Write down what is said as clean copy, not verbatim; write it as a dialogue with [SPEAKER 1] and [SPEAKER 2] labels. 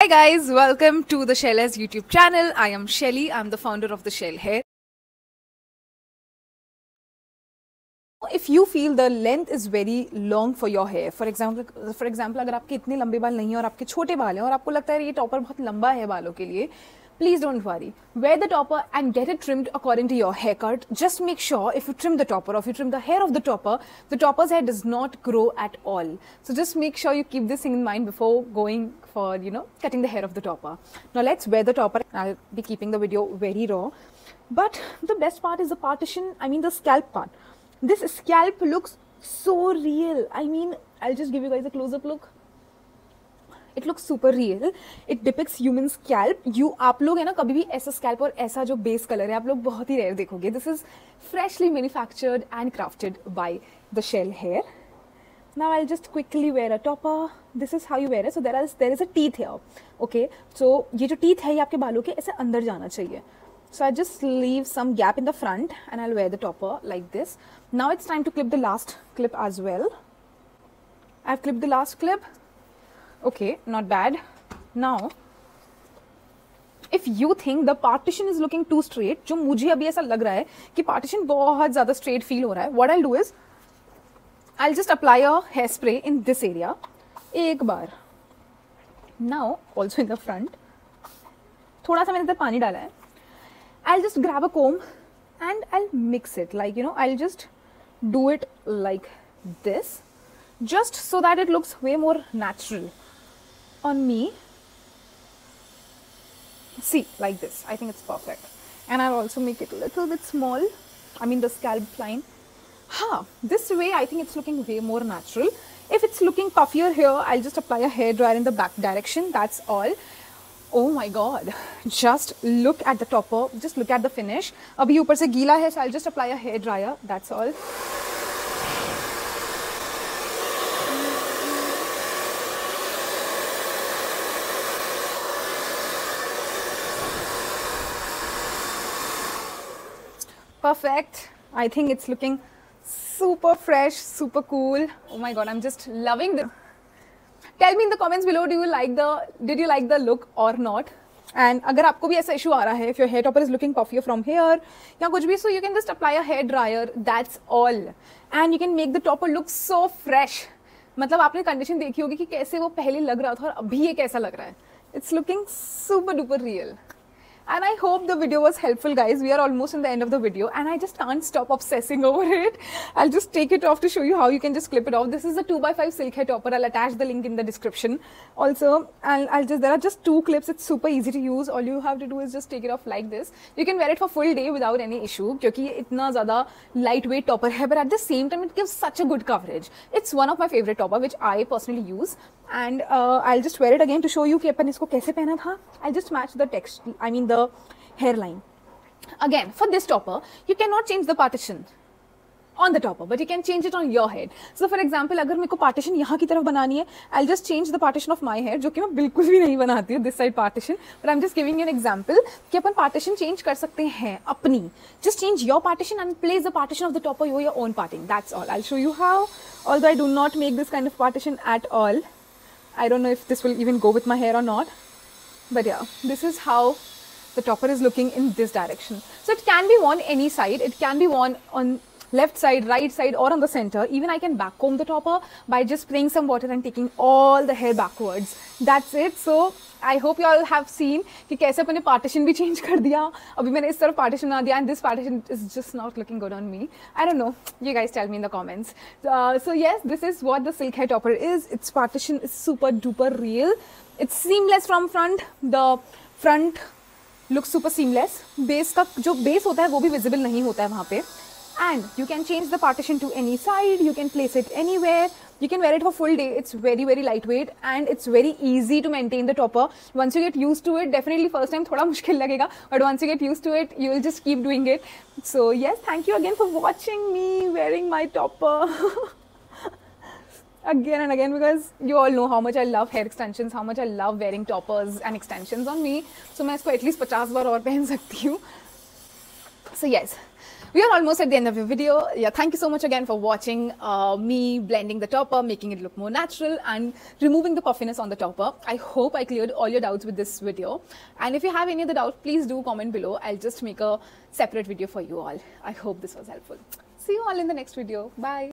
[SPEAKER 1] Hi guys, welcome to the Shell Hair's YouTube channel. I am Shelly. I'm the founder of the Shell Hair. If you feel the length is very long for your hair, for example, अगर आपके इतने लंबे बाल नहीं हैं और आपके छोटे बाल हैं और आपको लगता है ये टॉपर बहुत लंबा है बालों के लिए, please don't worry. Wear the topper and get it trimmed according to your haircut. Just make sure if you trim the topper or if you trim the hair of the topper's hair does not grow at all. So just make sure you keep this thing in mind before going for, cutting the hair of the topper. Now let's wear the topper. I'll be keeping the video very raw. But the best part is the scalp part. This scalp looks so real. I'll just give you guys a close-up look. It looks super real. It depicts human scalp. आप लोग है ना कभी भी ऐसा scalp और ऐसा जो base color है आप लोग बहुत ही rare देखोगे. This is freshly manufactured and crafted by the Shell Hair. Now I'll just quickly wear a topper. This is how you wear it. So there is a teeth here. Okay. So ये जो teeth है ये आपके बालों के ऐसे अंदर जाना चाहिए. So I just leave some gap in the front and I'll wear the topper like this. Now it's time to clip the last clip as well. I've clipped the last clip. Okay, not bad. Now, if you think the partition is looking too straight, जो मुझे अभी ऐसा लग रहा है कि partition बहुत ज़्यादा straight feel हो रहा है, what I'll do is, I'll just apply a hairspray in this area, एक बार. Now, also in the front, थोड़ा सा मैंने इधर पानी डाला है. I'll just grab a comb and I'll mix it. I'll just do it like this, just so that it looks way more natural on me. See, like this. I think it's perfect. And I'll also make it a little bit small. The scalp line. This way I think it's looking way more natural. If it's looking puffier here, I'll just apply a hairdryer in the back direction. That's all. Oh my god, just look at the topper, just look at the finish. अभी ऊपर से गीला है, so I'll just apply a hair dryer, that's all. Perfect. I think it's looking super fresh, super cool. Oh my god, I'm just loving this. Tell me in the comments below, did you like the look or not? And अगर आपको भी ऐसा issue आ रहा है, if your hair topper is looking puffier from here या कुछ भी, so you can just apply a hair dryer, that's all. And you can make the topper look so fresh. मतलब आपने condition देखी होगी कि कैसे वो पहले लग रहा था और अभी ये कैसा लग रहा है. It's looking super duper real. And I hope the video was helpful, guys. We are almost in the end of the video and I just can't stop obsessing over it. I'll just take it off to show you how you can just clip it off. This is a 2x5 silk hair topper. I'll attach the link in the description. Also, there are just two clips. It's super easy to use. All you have to do is just take it off like this. You can wear it for full day without any issue because it's a lightweight topper hai, but at the same time, it gives such a good coverage. It's one of my favorite topper, which I personally use. And I'll just wear it again to show you कि अपन इसको कैसे पहना था. I'll just match the text, the hairline. Again, for this topper, you cannot change the partition on the topper, but you can change it on your head. So for example, अगर मेरे को partition यहाँ की तरफ बनानी है, I'll just change the partition of my hair, जो कि मैं बिल्कुल भी नहीं बनाती हूँ, this side partition. But I'm just giving you an example कि अपन partition change कर सकते हैं अपनी. Just change your partition and place the partition of the topper your own parting. That's all. I'll show you how. Although I do not make this kind of partition at all. I don't know if this will even go with my hair or not. But yeah, this is how the topper is looking in this direction. So it can be worn any side. It can be worn on left side, right side or on the center. Even I can back comb the topper by just spraying some water and taking all the hair backwards. That's it. So I hope you all have seen कि कैसे अपने partition भी change कर दिया. अभी मैंने इस तरफ partition बना दिया and this partition is just not looking good on me. I don't know. You guys tell me in the comments. So yes, this is what the silk hair topper is. Its partition is super duper real. It's seamless from front. The front looks super seamless. Base का जो base होता है वो भी visible नहीं होता है वहाँ पे. And you can change the partition to any side. You can place it anywhere. You can wear it for full day. It's very very lightweight and it's very easy to maintain the topper. Once you get used to it, definitely first time थोड़ा मुश्किल लगेगा, but once you get used to it, you will just keep doing it. So yes, thank you again for watching me wearing my topper. Again and again, because you all know how much I love hair extensions, how much I love wearing toppers and extensions on me. So मैं इसको at least 50 बार और पहन सकती हूँ. So yes, we are almost at the end of the video. Yeah, thank you so much again for watching me blending the topper, making it look more natural and removing the puffiness on the topper. I hope I cleared all your doubts with this video. And if you have any other doubts, please do comment below. I'll just make a separate video for you all. I hope this was helpful. See you all in the next video. Bye.